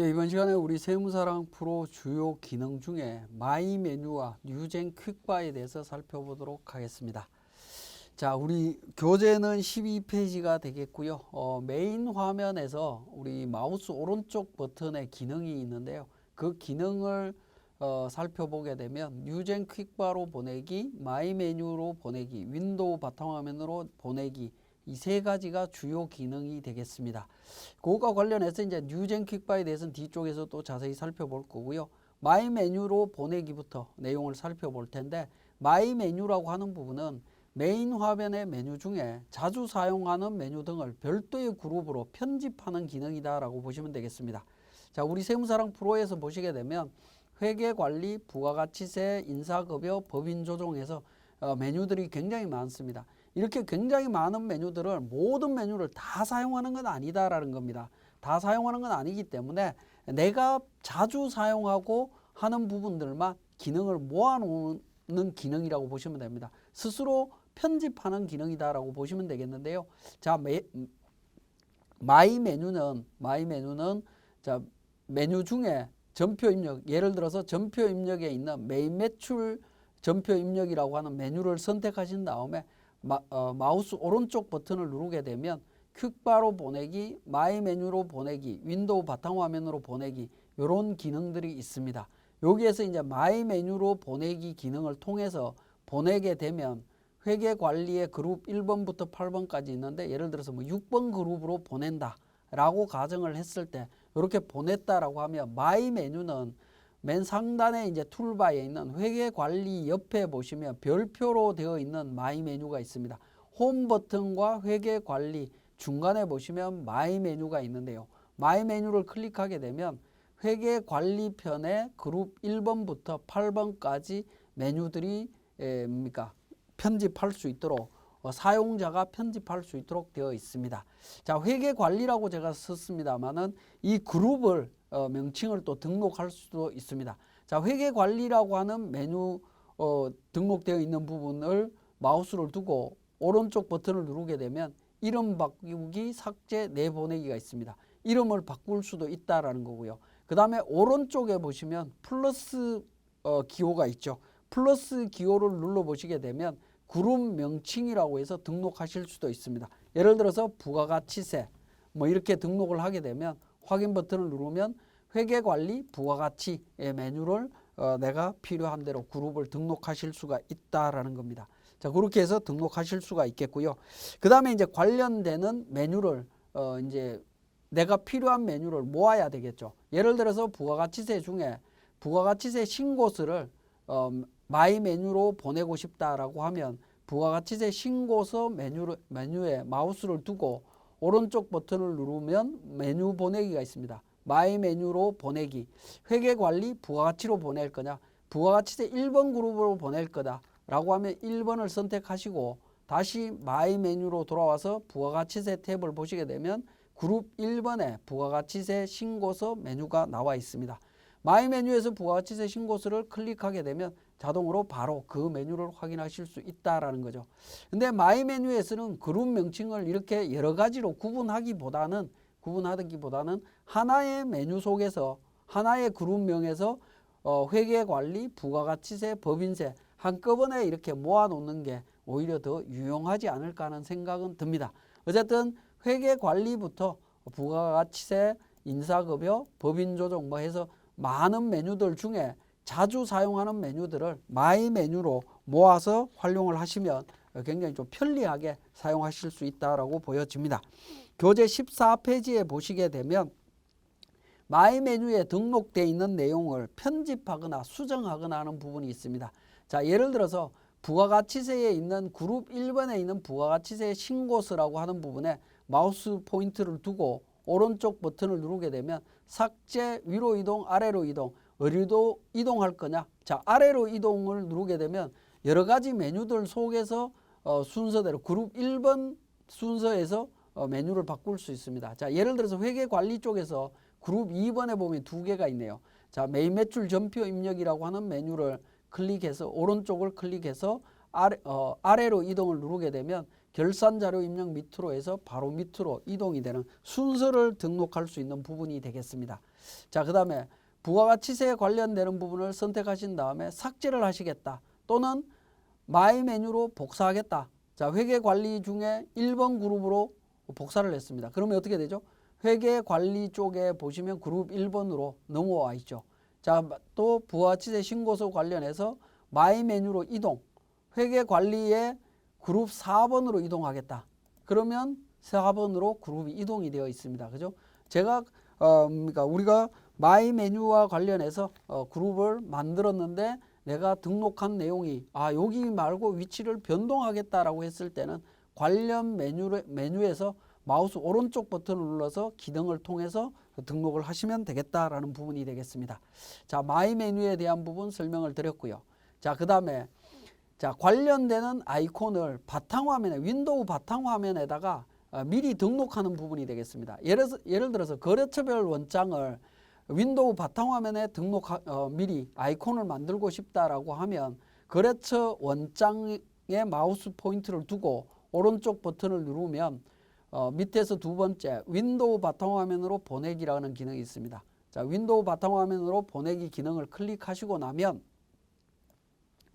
이번 시간에 우리 세무사랑 프로 주요 기능 중에 마이 메뉴와 뉴젠 퀵바에 대해서 살펴보도록 하겠습니다. 자, 우리 교재는 12페이지가 되겠고요. 메인 화면에서 우리 마우스 오른쪽 버튼에 기능이 있는데요. 그 기능을 살펴보게 되면 뉴젠 퀵바로 보내기, 마이 메뉴로 보내기, 윈도우 바탕화면으로 보내기, 이 세 가지가 주요 기능이 되겠습니다. 그것과 관련해서 이제 뉴젠 퀵바에 대해서는 뒤쪽에서 또 자세히 살펴볼 거고요. 마이 메뉴로 보내기부터 내용을 살펴볼 텐데, 마이 메뉴라고 하는 부분은 메인 화면의 메뉴 중에 자주 사용하는 메뉴 등을 별도의 그룹으로 편집하는 기능이다라고 보시면 되겠습니다. 자, 우리 세무사랑 프로에서 보시게 되면 회계관리, 부가가치세, 인사급여, 법인조정에서 메뉴들이 굉장히 많습니다. 이렇게 굉장히 많은 메뉴들을 모든 메뉴를 다 사용하는 건 아니다라는 겁니다. 다 사용하는 건 아니기 때문에 내가 자주 사용하고 하는 부분들만 기능을 모아놓는 기능이라고 보시면 됩니다. 스스로 편집하는 기능이다라고 보시면 되겠는데요. 자, 마이 메뉴는 자, 메뉴 중에 전표 입력, 예를 들어서 전표 입력에 있는 메인 매출 전표 입력이라고 하는 메뉴를 선택하신 다음에 마우스 오른쪽 버튼을 누르게 되면 퀵바로 보내기, 마이 메뉴로 보내기, 윈도우 바탕화면으로 보내기, 이런 기능들이 있습니다. 여기에서 이제 마이 메뉴로 보내기 기능을 통해서 보내게 되면 회계관리의 그룹 1번부터 8번까지 있는데, 예를 들어서 뭐 6번 그룹으로 보낸다 라고 가정을 했을 때, 이렇게 보냈다라고 하면 마이 메뉴는 맨 상단에 이제 툴바에 있는 회계관리 옆에 보시면 별표로 되어 있는 마이 메뉴가 있습니다. 홈 버튼과 회계관리 중간에 보시면 마이 메뉴가 있는데요. 마이 메뉴를 클릭하게 되면 회계관리편에 그룹 1번부터 8번까지 메뉴들이 편집할 수 있도록 사용자가 편집할 수 있도록 되어 있습니다. 자, 회계관리라고 제가 썼습니다만은 이 그룹을 명칭을 또 등록할 수도 있습니다. 자, 회계관리라고 하는 메뉴 등록되어 있는 부분을 마우스를 두고 오른쪽 버튼을 누르게 되면 이름 바꾸기, 삭제, 내보내기가 있습니다. 이름을 바꿀 수도 있다라는 거고요. 그 다음에 오른쪽에 보시면 플러스 기호가 있죠. 플러스 기호를 눌러보시게 되면 그룹 명칭이라고 해서 등록하실 수도 있습니다. 예를 들어서 부가가치세 뭐 이렇게 등록을 하게 되면 확인 버튼을 누르면 회계관리, 부가가치의 메뉴를 내가 필요한 대로 그룹을 등록하실 수가 있다라는 겁니다. 자, 그렇게 해서 등록하실 수가 있겠고요. 그 다음에 이제 관련되는 메뉴를 이제 내가 필요한 메뉴를 모아야 되겠죠. 예를 들어서 부가가치세 중에 부가가치세 신고서를 마이 메뉴로 보내고 싶다라고 하면 부가가치세 신고서 메뉴에 마우스를 두고 오른쪽 버튼을 누르면 메뉴 보내기가 있습니다. 마이 메뉴로 보내기, 회계관리, 부가가치로 보낼 거냐, 부가가치세 1번 그룹으로 보낼 거다 라고 하면 1번을 선택하시고 다시 마이 메뉴로 돌아와서 부가가치세 탭을 보시게 되면 그룹 1번에 부가가치세 신고서 메뉴가 나와 있습니다. 마이 메뉴에서 부가가치세 신고서를 클릭하게 되면 자동으로 바로 그 메뉴를 확인하실 수 있다라는 거죠. 근데 마이 메뉴에서는 그룹 명칭을 이렇게 여러 가지로 구분하기보다는 하나의 메뉴 속에서 하나의 그룹명에서 회계관리, 부가가치세, 법인세 한꺼번에 이렇게 모아놓는 게 오히려 더 유용하지 않을까 하는 생각은 듭니다. 어쨌든 회계관리부터 부가가치세, 인사급여, 법인조정 뭐 해서 많은 메뉴들 중에 자주 사용하는 메뉴들을 마이 메뉴로 모아서 활용을 하시면 굉장히 좀 편리하게 사용하실 수 있다라고 보여집니다. 교재 14페이지에 보시게 되면 마이 메뉴에 등록되어 있는 내용을 편집하거나 수정하거나 하는 부분이 있습니다. 자, 예를 들어서 부가가치세에 있는 그룹 1번에 있는 부가가치세 신고서라고 하는 부분에 마우스 포인트를 두고 오른쪽 버튼을 누르게 되면 삭제, 위로 이동, 아래로 이동, 어디로 이동할 거냐. 자, 아래로 이동을 누르게 되면 여러 가지 메뉴들 속에서 순서대로 그룹 1번 순서에서 메뉴를 바꿀 수 있습니다. 자, 예를 들어서 회계관리 쪽에서 그룹 2번에 보면 두 개가 있네요. 자, 메인 매출 전표 입력이라고 하는 메뉴를 클릭해서 오른쪽을 클릭해서 아래로 이동을 누르게 되면 결산 자료 입력 밑으로 해서 바로 밑으로 이동이 되는 순서를 등록할 수 있는 부분이 되겠습니다. 자, 그 다음에 부가가치세에 관련되는 부분을 선택하신 다음에 삭제를 하시겠다 또는 마이 메뉴로 복사하겠다. 자, 회계관리 중에 1번 그룹으로 복사를 했습니다. 그러면 어떻게 되죠? 회계관리 쪽에 보시면 그룹 1번으로 넘어와 있죠. 자, 또 부가가치세 신고서 관련해서 마이 메뉴로 이동, 회계관리에 그룹 4번으로 이동하겠다. 그러면 4번으로 그룹이 이동이 되어 있습니다. 그죠? 제가 그러니까 우리가 마이 메뉴와 관련해서 그룹을 만들었는데 내가 등록한 내용이 여기 말고 위치를 변동하겠다라고 했을 때는 관련 메뉴에서 마우스 오른쪽 버튼을 눌러서 기능을 통해서 등록을 하시면 되겠다라는 부분이 되겠습니다. 자, 마이 메뉴에 대한 부분 설명을 드렸고요. 자, 그 다음에 자, 관련되는 아이콘을 바탕화면에 윈도우 바탕화면에다가 미리 등록하는 부분이 되겠습니다. 예를 들어서 거래처별 원장을 윈도우 바탕화면에 미리 아이콘을 만들고 싶다라고 하면 거래처 원장에 마우스 포인트를 두고 오른쪽 버튼을 누르면 밑에서 두 번째 윈도우 바탕화면으로 보내기라는 기능이 있습니다. 자, 윈도우 바탕화면으로 보내기 기능을 클릭하시고 나면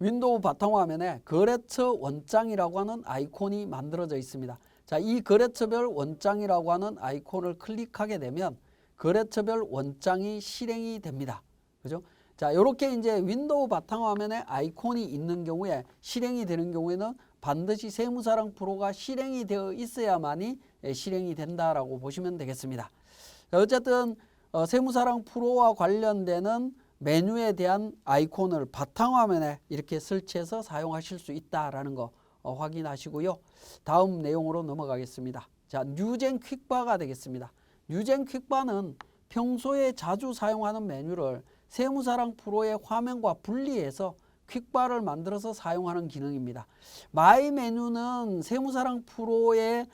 윈도우 바탕화면에 거래처 원장이라고 하는 아이콘이 만들어져 있습니다. 자, 이 거래처별 원장이라고 하는 아이콘을 클릭하게 되면 거래처별 원장이 실행이 됩니다. 그죠? 자, 이렇게 이제 윈도우 바탕화면에 아이콘이 있는 경우에 실행이 되는 경우에는 반드시 세무사랑 프로가 실행이 되어 있어야만이 실행이 된다라고 보시면 되겠습니다. 자, 어쨌든 세무사랑 프로와 관련되는 메뉴에 대한 아이콘을 바탕화면에 이렇게 설치해서 사용하실 수 있다라는 거 확인하시고요. 다음 내용으로 넘어가겠습니다. 자, 뉴젠 퀵바가 되겠습니다. 뉴젠 퀵바는 평소에 자주 사용하는 메뉴를 세무사랑 프로의 화면과 분리해서 퀵바를 만들어서 사용하는 기능입니다. 마이 메뉴는 세무사랑 프로에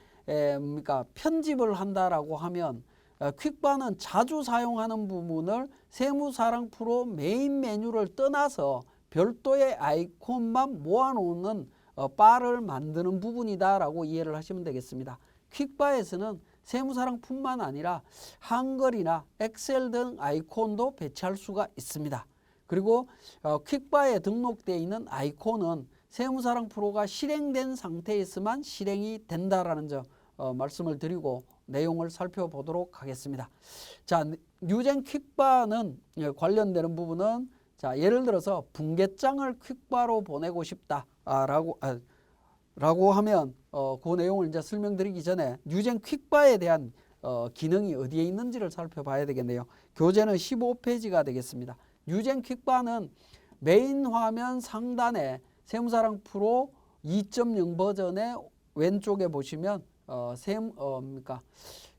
편집을 한다라고 하면 퀵바는 자주 사용하는 부분을 세무사랑 프로 메인 메뉴를 떠나서 별도의 아이콘만 모아놓는 바를 만드는 부분이다라고 이해를 하시면 되겠습니다. 퀵바에서는 세무사랑뿐만 아니라 한글이나 엑셀 등 아이콘도 배치할 수가 있습니다. 그리고 퀵바에 등록되어 있는 아이콘은 세무사랑 프로가 실행된 상태에서만 실행이 된다라는 점 말씀을 드리고 내용을 살펴보도록 하겠습니다. 자, 뉴젠 퀵바는 관련되는 부분은 자, 예를 들어서 분계장을 퀵바로 보내고 싶다라고 하면 그 내용을 이제 설명드리기 전에 뉴젠 퀵바에 대한 기능이 어디에 있는지를 살펴봐야 되겠네요. 교재는 15페이지가 되겠습니다. 뉴젠 퀵바는 메인 화면 상단에 세무사랑 프로 2.0 버전의 왼쪽에 보시면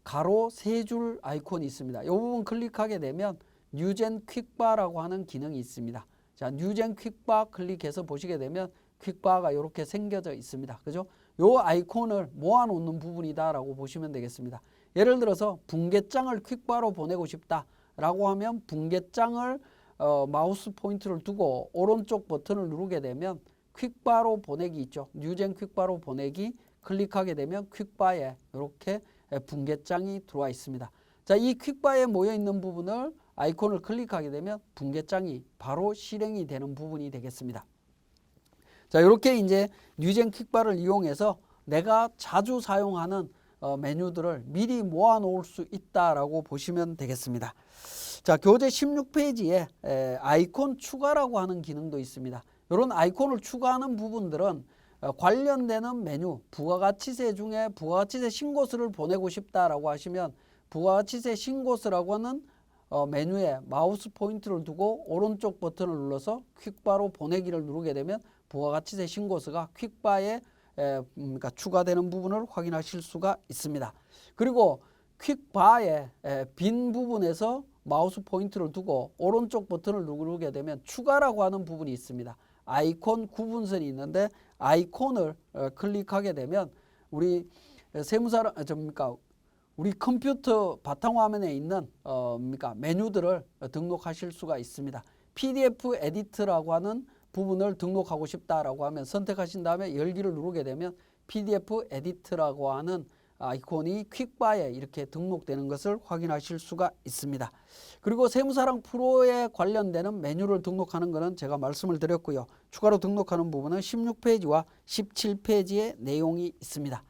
가로 세 줄 아이콘이 있습니다. 이 부분 클릭하게 되면 뉴젠 퀵바라고 하는 기능이 있습니다. 자, 뉴젠 퀵바 클릭해서 보시게 되면 퀵바가 이렇게 생겨져 있습니다. 그죠? 요 아이콘을 모아놓는 부분이다라고 보시면 되겠습니다. 예를 들어서 분계장을 퀵바로 보내고 싶다라고 하면 분계장을 마우스 포인트를 두고 오른쪽 버튼을 누르게 되면 퀵바로 보내기 있죠. 뉴젠 퀵바로 보내기 클릭하게 되면 퀵바에 이렇게 분계장이 들어와 있습니다. 자, 이 퀵바에 모여 있는 부분을 아이콘을 클릭하게 되면 분계장이 바로 실행이 되는 부분이 되겠습니다. 자, 이렇게 이제 뉴젠 퀵바를 이용해서 내가 자주 사용하는 메뉴들을 미리 모아 놓을 수 있다라고 보시면 되겠습니다. 자, 교재 16페이지에 아이콘 추가라고 하는 기능도 있습니다. 이런 아이콘을 추가하는 부분들은 관련되는 메뉴, 부가가치세 중에 부가가치세 신고서를 보내고 싶다라고 하시면 부가가치세 신고서라고 하는 메뉴에 마우스 포인트를 두고 오른쪽 버튼을 눌러서 퀵바로 보내기를 누르게 되면 부가가치세 신고서가 퀵바에 추가되는 부분을 확인하실 수가 있습니다. 그리고 퀵바의 빈 부분에서 마우스 포인트를 두고 오른쪽 버튼을 누르게 되면 추가라고 하는 부분이 있습니다. 아이콘 구분선이 있는데 아이콘을 클릭하게 되면 우리 우리 컴퓨터 바탕화면에 있는 메뉴들을 등록하실 수가 있습니다. PDF 에디트라고 하는 부분을 등록하고 싶다라고 하면 선택하신 다음에 열기를 누르게 되면 PDF 에디트라고 하는 아이콘이 퀵바에 이렇게 등록되는 것을 확인하실 수가 있습니다. 그리고 세무사랑 프로에 관련되는 메뉴를 등록하는 것은 제가 말씀을 드렸고요. 추가로 등록하는 부분은 16페이지와 17페이지의 내용이 있습니다.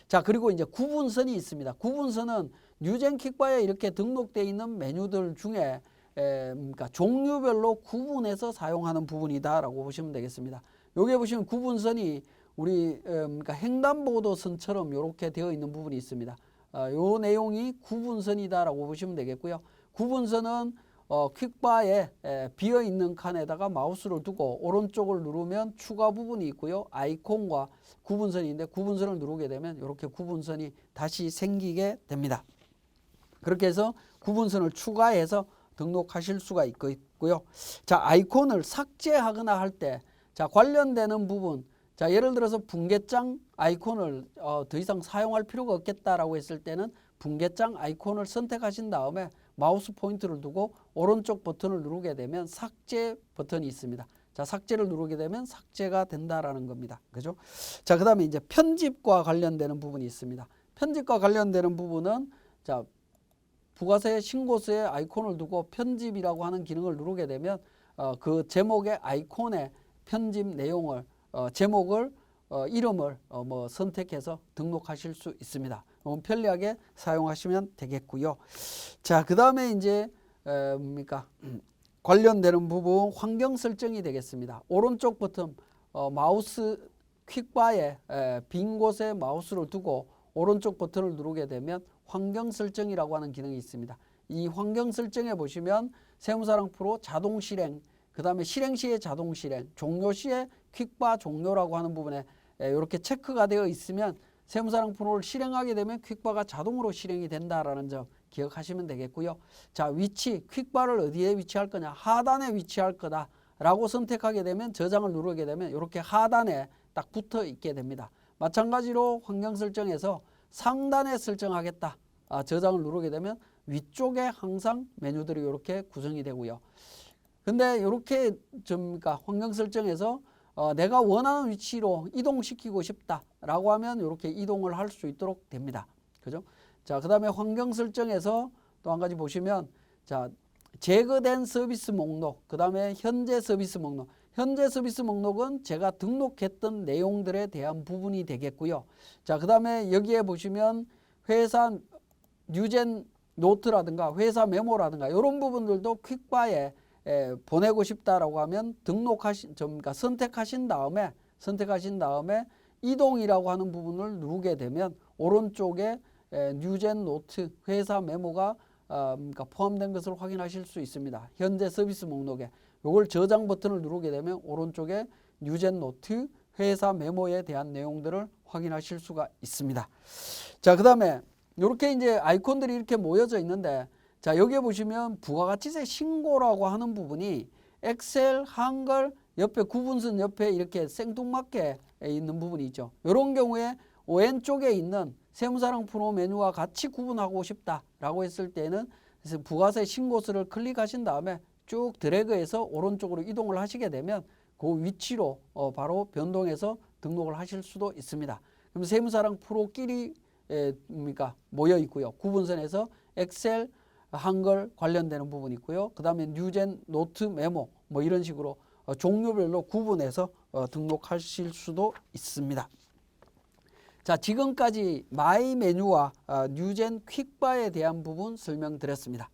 자, 그리고 이제 구분선이 있습니다. 구분선은 뉴젠 퀵바에 이렇게 등록되어 있는 메뉴들 중에 그러니까 종류별로 구분해서 사용하는 부분이다라고 보시면 되겠습니다. 여기에 보시면 구분선이 우리 그러니까 횡단보도선처럼 이렇게 되어 있는 부분이 있습니다. 요 내용이 구분선이다라고 보시면 되겠고요. 구분선은 퀵바에 비어 있는 칸에다가 마우스를 두고 오른쪽을 누르면 추가 부분이 있고요. 아이콘과 구분선인데 구분선을 누르게 되면 이렇게 구분선이 다시 생기게 됩니다. 그렇게 해서 구분선을 추가해서 등록하실 수가 있고요. 자, 아이콘을 삭제하거나 할 때 자, 관련되는 부분, 자, 예를 들어서 분계장 아이콘을 더 이상 사용할 필요가 없겠다라고 했을 때는 분계장 아이콘을 선택하신 다음에 마우스 포인트를 두고 오른쪽 버튼을 누르게 되면 삭제 버튼이 있습니다. 자, 삭제를 누르게 되면 삭제가 된다라는 겁니다. 그죠? 자, 그다음에 이제 편집과 관련되는 부분이 있습니다. 편집과 관련되는 부분은 자, 부가세 신고서에 아이콘을 두고 편집이라고 하는 기능을 누르게 되면 그 제목의 아이콘에 편집 내용을 제목을 이름을 뭐 선택해서 등록하실 수 있습니다. 너무 편리하게 사용하시면 되겠고요. 자, 그 다음에 이제 뭡니까? 관련되는 부분 환경 설정이 되겠습니다. 오른쪽 버튼 마우스 퀵바에 빈 곳에 마우스를 두고 오른쪽 버튼을 누르게 되면 환경 설정이라고 하는 기능이 있습니다. 이 환경 설정에 보시면 세무사랑 프로 자동 실행, 그 다음에 실행 시에 자동 실행, 종료 시에 퀵바 종료라고 하는 부분에 이렇게 체크가 되어 있으면 세무사랑 프로를 실행하게 되면 퀵바가 자동으로 실행이 된다라는 점 기억하시면 되겠고요. 자, 위치, 퀵바를 어디에 위치할 거냐? 하단에 위치할 거다라고 선택하게 되면 저장을 누르게 되면 이렇게 하단에 딱 붙어 있게 됩니다. 마찬가지로 환경 설정에서 상단에 설정하겠다. 저장을 누르게 되면 위쪽에 항상 메뉴들이 이렇게 구성이 되고요. 근데 이렇게 그러니까 환경 설정에서 내가 원하는 위치로 이동시키고 싶다라고 하면 이렇게 이동을 할 수 있도록 됩니다. 그죠? 자, 그 다음에 환경 설정에서 또 한 가지 보시면 자, 제거된 서비스 목록, 그 다음에 현재 서비스 목록. 현재 서비스 목록은 제가 등록했던 내용들에 대한 부분이 되겠고요. 자, 그 다음에 여기에 보시면 회사 뉴젠 노트라든가 회사 메모라든가 이런 부분들도 퀵바에 보내고 싶다라고 하면 그러니까 선택하신 다음에 이동이라고 하는 부분을 누르게 되면 오른쪽에 뉴젠 노트 회사 메모가 그러니까 포함된 것을 확인하실 수 있습니다. 현재 서비스 목록에 이걸 저장 버튼을 누르게 되면 오른쪽에 뉴젠 노트 회사 메모에 대한 내용들을 확인하실 수가 있습니다. 자, 그 다음에 이렇게 이제 아이콘들이 이렇게 모여져 있는데 자, 여기에 보시면 부가가치세 신고라고 하는 부분이 엑셀, 한글, 옆에 구분선 옆에 이렇게 생뚱맞게 있는 부분이 있죠. 이런 경우에 왼쪽에 있는 세무사랑 프로 메뉴와 같이 구분하고 싶다라고 했을 때는 부가세 신고서를 클릭하신 다음에 쭉 드래그해서 오른쪽으로 이동을 하시게 되면 그 위치로 바로 변동해서 등록을 하실 수도 있습니다. 그럼 세무사랑 프로끼리 그러니까 모여 있고요. 구분선에서 엑셀, 한글 관련되는 부분이 있고요. 그 다음에 뉴젠 노트 메모 뭐 이런 식으로 종류별로 구분해서 등록하실 수도 있습니다. 자, 지금까지 마이 메뉴와 뉴젠 퀵바에 대한 부분 설명드렸습니다.